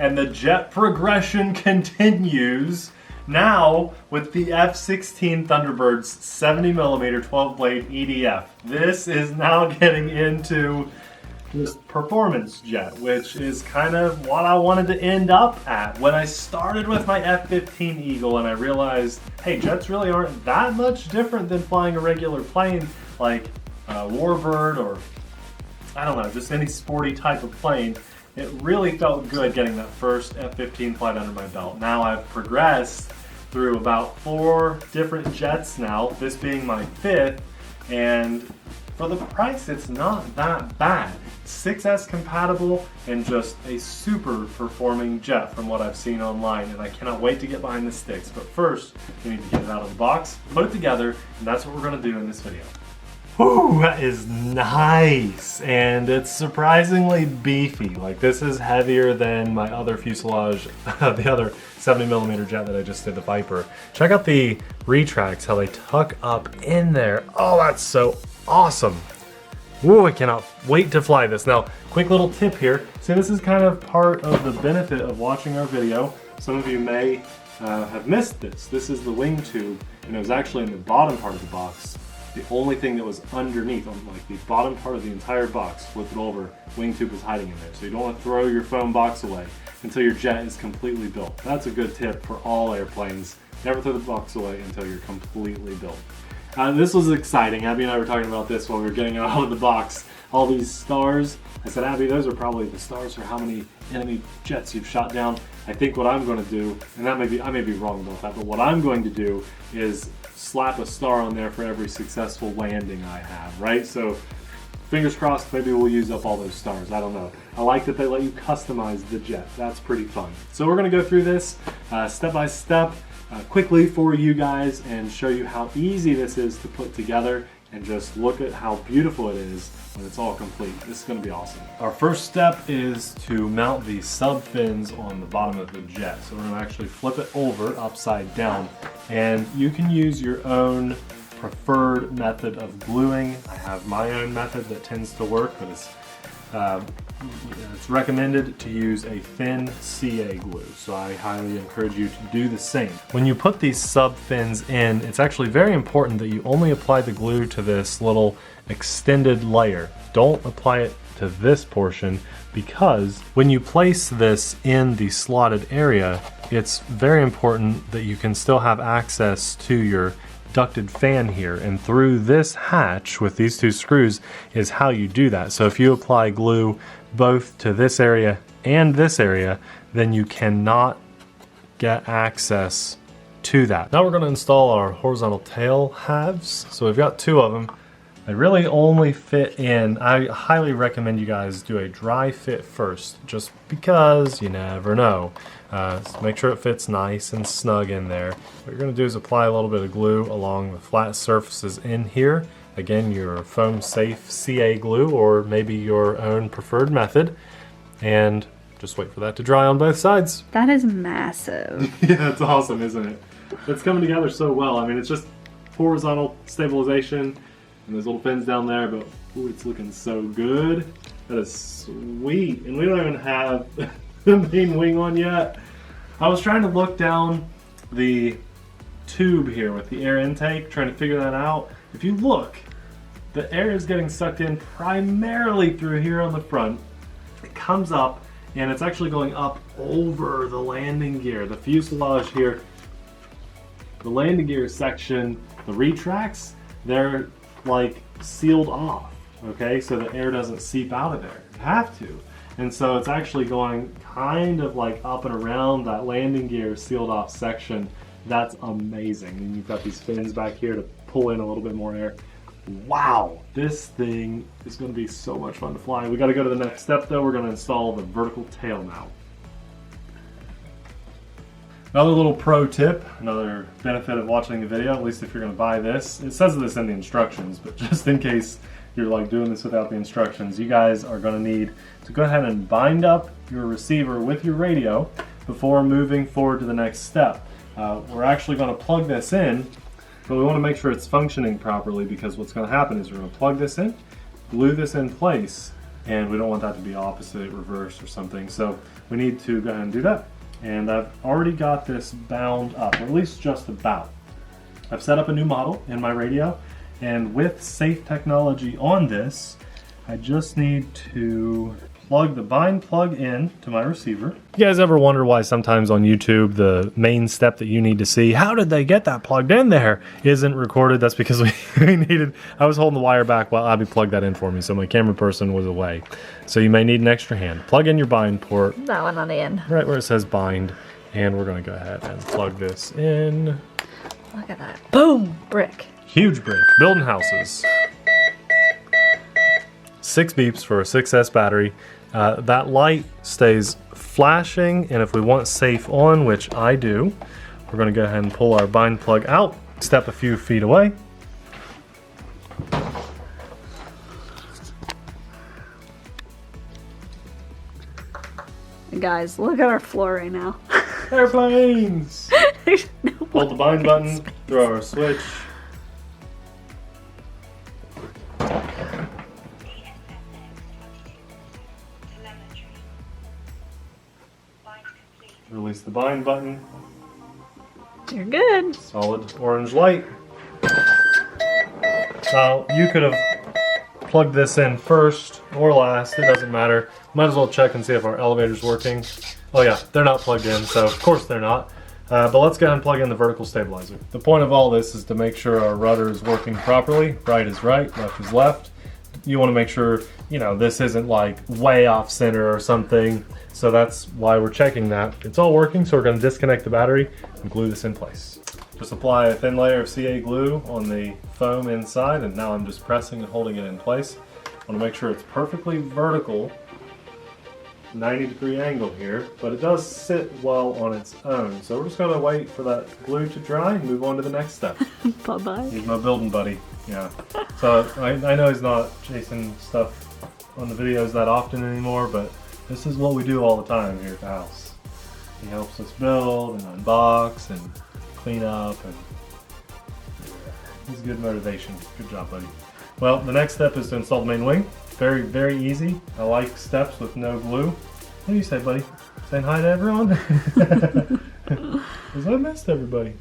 and the jet progression continues. Now with the F-16 Thunderbirds 70mm 12-blade EDF. This is now getting into this performance jet, which is kind of what I wanted to end up at. When I started with my F-15 Eagle and I realized, hey, jets really aren't that much different than flying a regular plane like a Warbird or, I don't know, just any sporty type of plane. It really felt good getting that first F-15 flight under my belt. Now I've progressed through about 4 different jets now, this being my 5th, and for the price it's not that bad. 6S compatible and just a super performing jet from what I've seen online, and I cannot wait to get behind the sticks. But first, we need to get it out of the box, put it together, and that's what we're going to do in this video. Whew, that is nice, and it's surprisingly beefy. Like, this is heavier than my other fuselage, the other 70mm jet that I just did, the Viper. Check out the retracts, how they tuck up in there. Oh, that's so awesome. Ooh, I cannot wait to fly this. Now, quick little tip here. See, this is kind of part of the benefit of watching our video. Some of you may have missed this. This is the wing tube, and it was actually in the bottom part of the box. The only thing that was underneath, on like the bottom part of the entire box, flip it over, wing tube was hiding in there. So you don't want to throw your foam box away until your jet is completely built. That's a good tip for all airplanes. Never throw the box away until you're completely built. This was exciting. Abby and I were talking about this while we were getting it out of the box. All these stars. I said, Abby, those are probably the stars for how many enemy jets you've shot down. I think what I'm going to do, and I may be wrong about that, but what I'm going to do is slap a star on there for every successful landing I have, right? So fingers crossed, maybe we'll use up all those stars. I don't know. I like that they let you customize the jet. That's pretty fun. So we're going to go through this step by step quickly for you guys and show you how easy this is to put together, and just look at how beautiful it is when it's all complete. This is going to be awesome. Our first step is to mount the sub fins on the bottom of the jet. So we're going to actually flip it over upside down, and you can use your own preferred method of gluing. I have my own method that tends to work, but it's recommended to use a thin CA glue, so I highly encourage you to do the same. When you put these sub fins in, it's actually very important that you only apply the glue to this little extended layer. Don't apply it to this portion, because when you place this in the slotted area, it's very important that you can still have access to your ducted fan here, and through this hatch with these 2 screws is how you do that. So if you apply glue both to this area and this area, then you cannot get access to that. Now we're going to install our horizontal tail halves. So we've got 2 of them. They really only fit in. I highly recommend you guys do a dry fit first, just because you never know. So make sure it fits nice and snug in there. What you're going to do is apply a little bit of glue along the flat surfaces in here. Again, your foam safe CA glue, or maybe your own preferred method, and just wait for that to dry on both sides. That is massive. Yeah, it's awesome, isn't it? It's coming together so well. I mean, it's just horizontal stabilization and those little fins down there, but ooh, it's looking so good. That is sweet. And we don't even have the main wing on yet. I was trying to look down the tube here with the air intake, trying to figure that out. If you look, the air is getting sucked in primarily through here on the front. It comes up, and it's actually going up over the landing gear. The fuselage here, the landing gear section, the retracts, they're like sealed off, okay? So the air doesn't seep out of there. You have to. And so it's actually going kind of like up and around that landing gear sealed off section. That's amazing. And you've got these fins back here to pull in a little bit more air. Wow, this thing is going to be so much fun to fly. We got to go to the next step though. We're going to install the vertical tail mount. Another little pro tip, another benefit of watching the video, at least if you're going to buy this. It says this in the instructions, but just in case you're like doing this without the instructions, you guys are going to need to go ahead and bind up your receiver with your radio before moving forward to the next step. We're actually going to plug this in, but we want to make sure it's functioning properly, because what's going to happen is we're going to plug this in, glue this in place, and we don't want that to be opposite, reverse or something. So we need to go ahead and do that. And I've already got this bound up, or at least just about. I've set up a new model in my radio, and with safe technology on this, I just need to plug the bind plug in to my receiver. You guys ever wonder why sometimes on YouTube the main step that you need to see, how did they get that plugged in there, isn't recorded? That's because I was holding the wire back while Abby plugged that in for me, so my camera person was away. So you may need an extra hand. Plug in your bind port. That one on the end. Right where it says bind, and we're gonna go ahead and plug this in. Look at that. Boom! Brick. Huge brick. Building houses. 6 beeps for a 6S battery. That light stays flashing, and if we want safe on, which I do, we're going to go ahead and pull our bind plug out, step a few feet away. Guys, look at our floor right now. Airplanes! There's no Hold the bind button, throw our switch. Release the bind button. You're good. Solid orange light. Now, you could have plugged this in first or last, it doesn't matter. Might as well check and see if our elevator's working. Oh yeah, they're not plugged in, so of course they're not. But let's go ahead and plug in the vertical stabilizer. The point of all this is to make sure our rudder is working properly. Right is right, left is left. You want to make sure, you know, this isn't like way off center or something. So that's why we're checking that. It's all working, so we're going to disconnect the battery and glue this in place. Just apply a thin layer of CA glue on the foam inside, and now I'm just pressing and holding it in place. I want to make sure it's perfectly vertical, 90-degree angle here, but it does sit well on its own. So we're just going to wait for that glue to dry and move on to the next step. Bye-bye. He's my building buddy, yeah. So I know he's not chasing stuff on the videos that often anymore, but this is what we do all the time here at the house. He helps us build and unbox and clean up, and he's good motivation. Good job, buddy. Well, the next step is to install the main wing. Very, very easy. I like steps with no glue. What do you say, buddy? Saying hi to everyone? Because I missed everybody.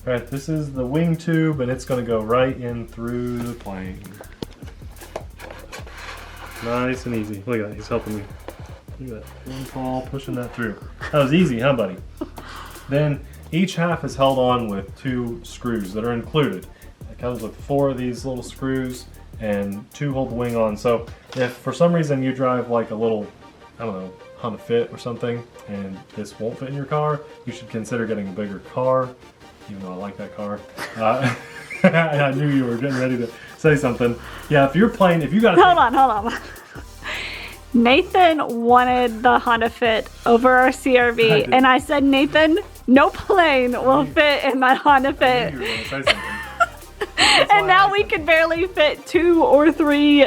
Alright, this is the wing tube, and it's going to go right in through the plane. Nice and easy. Look at that, he's helping me. Look at that, one Paul pushing that through. That was easy, huh, buddy? Then each half is held on with 2 screws that are included. It comes with 4 of these little screws, and 2 hold the wing on. So if for some reason you drive like a little, I don't know, Honda Fit or something, and this won't fit in your car, you should consider getting a bigger car, even though I like that car. I knew you were getting ready to say something. Yeah, if you're playing, if you got Hold on. Nathan wanted the Honda Fit over our CRV, and I said, Nathan, no plane will fit in that Honda Fit. You were going to say something. And now we can barely fit 2 or 3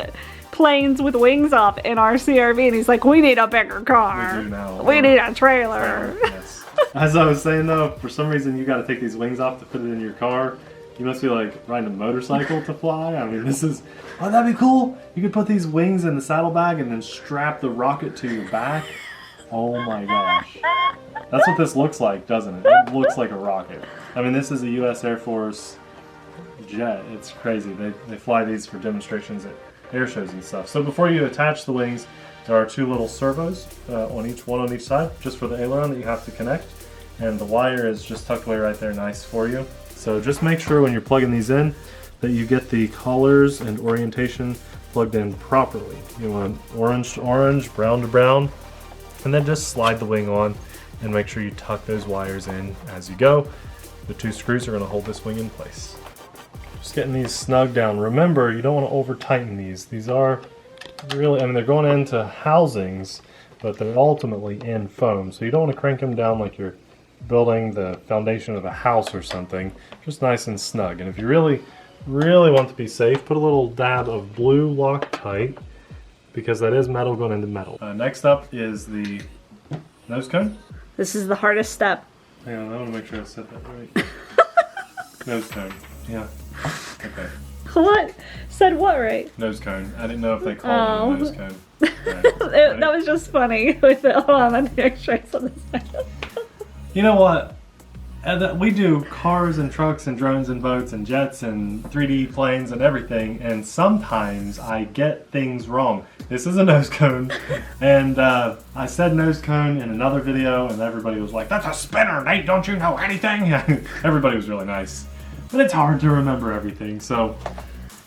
planes with wings off in our CRV, and he's like, we need a bigger car. We do now. We need a trailer. Yes. As I was saying though, for some reason you got to take these wings off to put it in your car. You must be like riding a motorcycle to fly. I mean, this is, oh, that'd be cool. You could put these wings in the saddlebag and then strap the rocket to your back. Oh my gosh. That's what this looks like, doesn't it? It looks like a rocket. I mean, this is a U.S. Air Force jet. It's crazy. They fly these for demonstrations at air shows and stuff. So before you attach the wings, there are 2 little servos on each side, just for the aileron that you have to connect. And the wire is just tucked away right there, nice for you. So just make sure when you're plugging these in that you get the colors and orientation plugged in properly. You want orange to orange, brown to brown, and then just slide the wing on and make sure you tuck those wires in as you go. The 2 screws are going to hold this wing in place. Just getting these snug down. Remember, you don't want to over tighten these. These are really, I mean, they're going into housings, but they're ultimately in foam. So you don't want to crank them down like you're building the foundation of a house or something. Just nice and snug. And if you really want to be safe, put a little dab of blue Loctite, because that is metal going into metal. Next up is the nose cone. This is the hardest step. Hang on, I want to make sure I said that right. Nose cone. Yeah. Okay. What? Said what right? Nose cone. I didn't know if they called it a nose cone. That was just funny with it. Hold on, let me trace on this side. You know what? We do cars and trucks and drones and boats and jets and 3D planes and everything, and sometimes I get things wrong. This is a nose cone, and I said nose cone in another video, and everybody was like, "That's a spinner, Nate, don't you know anything?" Everybody was really nice, but it's hard to remember everything, so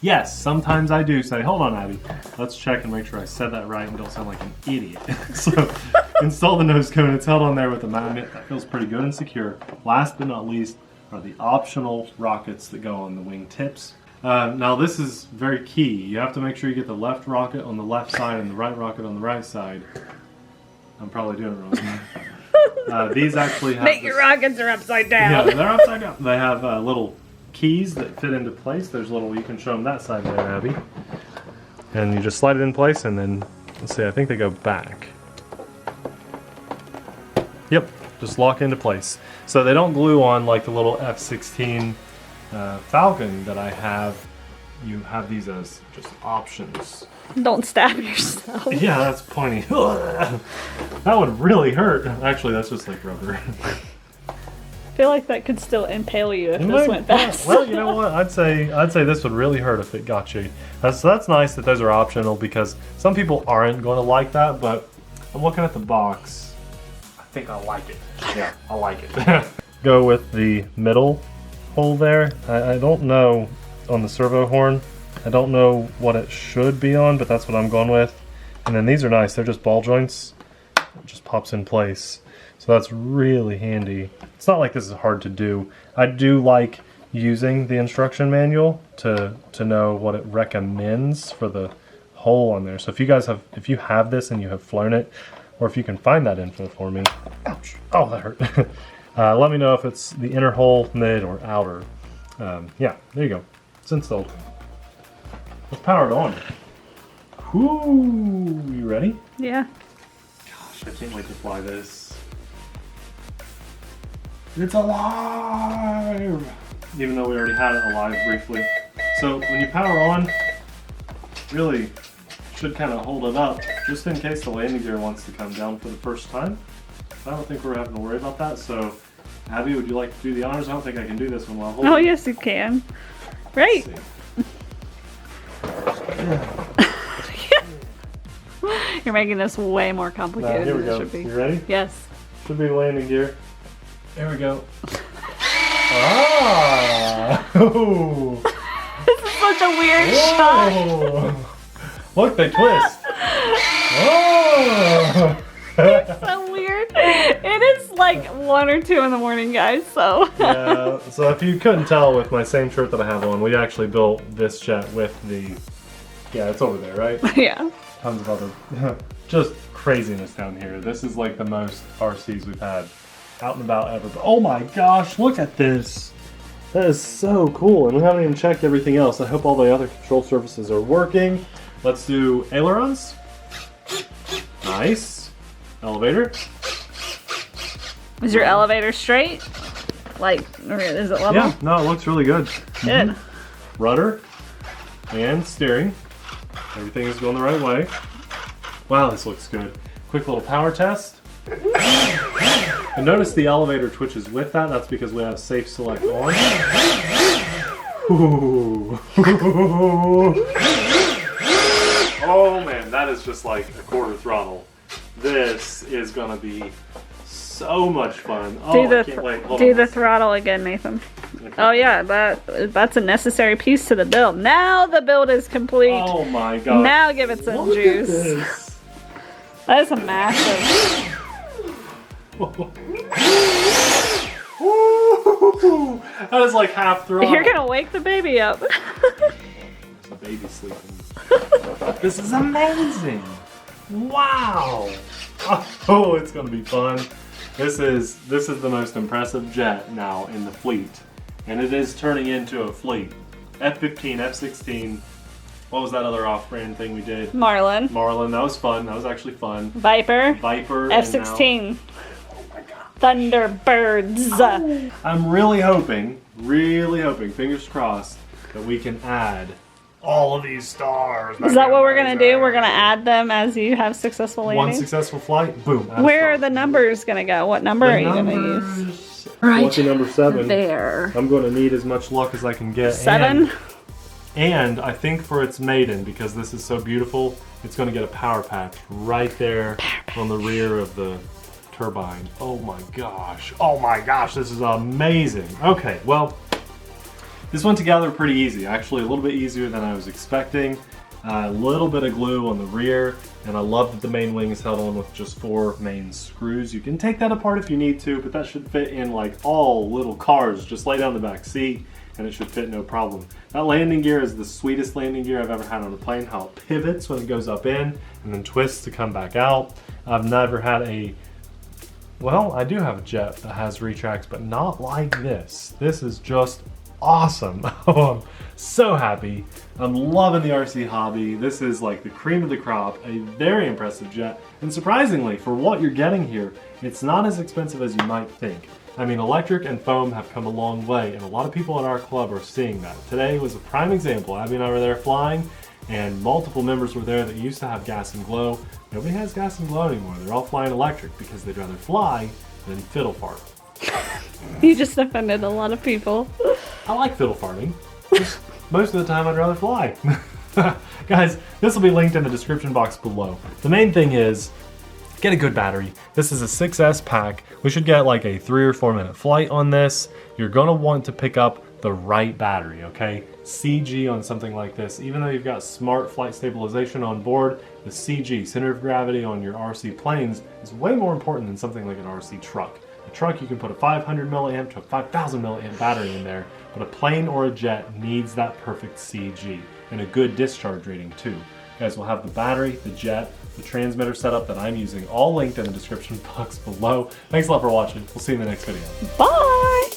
yes, sometimes I do say, hold on, Abby, let's check and make sure I said that right and don't sound like an idiot. So, install the nose cone. It's held on there with a magnet. That feels pretty good and secure. Last but not least are the optional rockets that go on the wing tips. Now this is very key. You have to make sure you get the left rocket on the left side and the right rocket on the right side. I'm probably doing it wrong. These actually have... Your rockets are upside down. Yeah, they're upside down. They have little keys that fit into place. There's little, you can show them that side there, Abby. And you just slide it in place and then, let's see, I think they go back. Yep, just lock into place. So they don't glue on like the little F-16 Falcon that I have. You have these as just options. Don't stab yourself. Yeah, that's pointy. That would really hurt. Actually, that's just like rubber. I feel like that could still impale you if this went fast. Well, you know what? I'd say this would really hurt if it got you. That's nice that those are optional because some people aren't going to like that. But I'm looking at the box. I think I like it. Yeah, I like it. Go with the middle hole there. I don't know on the servo horn. I don't know what it should be on, but that's what I'm going with. And then these are nice. They're just ball joints. It just pops in place. So that's really handy. It's not like this is hard to do. I do like using the instruction manual to know what it recommends for the hole on there. So if you have this and you have flown it, or if you can find that info for me, ouch, oh that hurt. Let me know if it's the inner hole, mid, or outer. Yeah, there you go. It's installed. Let's power it on. Ooh, you ready? Yeah. Gosh, I can't wait to fly this. It's alive! Even though we already had it alive briefly. So when you power on, really should kind of hold it up just in case the landing gear wants to come down for the first time. I don't think we're having to worry about that. So Abby, would you like to do the honors? I don't think I can do this one while holding. Oh yes, you can. Right. You're making this way more complicated here we than go. it should be. You ready? Yes. Should be the landing gear. There we go. Ah! Ooh. This is such a weird shot. Whoa. Look, they twist. Oh! It's so weird. It is like 1 or 2 in the morning, guys, so. Yeah, so if you couldn't tell with my same shirt that I have on, we actually built this jet with the, yeah, it's over there, right? Yeah. Tons of other, just craziness down here. This is like the most RCs we've had out and about ever. But oh my gosh, look at this. That is so cool. And we haven't even checked everything else. I hope all the other control surfaces are working. Let's do ailerons. Nice. Elevator. Is your elevator straight? Like, is it level? Yeah, no, it looks really good. Good. Rudder and steering. Everything is going the right way. Wow, this looks good. Quick little power test. And notice the elevator twitches with that. That's because we have SAFE Select on. Ooh. Oh man, that is just like a quarter throttle. This is gonna be so much fun. Oh, I can't wait. Hold do on. the throttle again, Nathan. Okay. Oh yeah, that's a necessary piece to the build. Now the build is complete. Oh my god. Now give it some Look juice. at this. That is a massive. Woo! That is like half throttle. You're gonna wake the baby up. There's a baby sleeping. This is amazing. Wow. Oh, it's gonna be fun. This is the most impressive jet now in the fleet, and it is turning into a fleet. F-15, F-16. What was that other off-brand thing we did? Marlin. Marlin. That was fun. That was actually fun. Viper. Viper. F-16. Thunderbirds. I'm really hoping, fingers crossed, that we can add all of these stars. Is that what we're gonna do? We're gonna add them as you have successful landings? One successful flight, boom. Where are the numbers gonna go? What number are you gonna use? Right. Lucky number 7. There. I'm going to need as much luck as I can get. 7? And I think for its maiden, because this is so beautiful, it's going to get a power patch right there on the rear of the turbine. Oh my gosh. Oh my gosh, this is amazing. Okay, well, this went together pretty easy. Actually, a little bit easier than I was expecting. A little bit of glue on the rear, and I love that the main wing is held on with just 4 main screws. You can take that apart if you need to, but that should fit in like all little cars. Just lay down the back seat, and it should fit no problem. That landing gear is the sweetest landing gear I've ever had on a plane. How it pivots when it goes up in, and then twists to come back out. I've never had a, well, I do have a jet that has retracts, but not like this. This is just awesome. Oh, I'm so happy. I'm loving the RC hobby. This is like the cream of the crop, a very impressive jet. And surprisingly, for what you're getting here, it's not as expensive as you might think. I mean, electric and foam have come a long way, and a lot of people at our club are seeing that. Today was a prime example. Abby and I were there flying, and multiple members were there that used to have gas and glow. Nobody has gas and glow anymore. They're all flying electric because they'd rather fly than fiddle fart. You just offended a lot of people. I like fiddle farting. Just most of the time I'd rather fly. Guys, this will be linked in the description box below. The main thing is, get a good battery. This is a 6S pack. We should get like a 3 or 4 minute flight on this. You're gonna want to pick up the right battery, okay? CG on something like this, even though you've got smart flight stabilization on board, the CG, center of gravity on your RC planes, is way more important than something like an RC truck. A truck, you can put a 500 milliamp to a 5,000 milliamp battery in there, but a plane or a jet needs that perfect CG and a good discharge rating too. Guys, we'll have the battery, the jet, the transmitter setup that I'm using, all linked in the description box below. Thanks a lot for watching. We'll see you in the next video. Bye!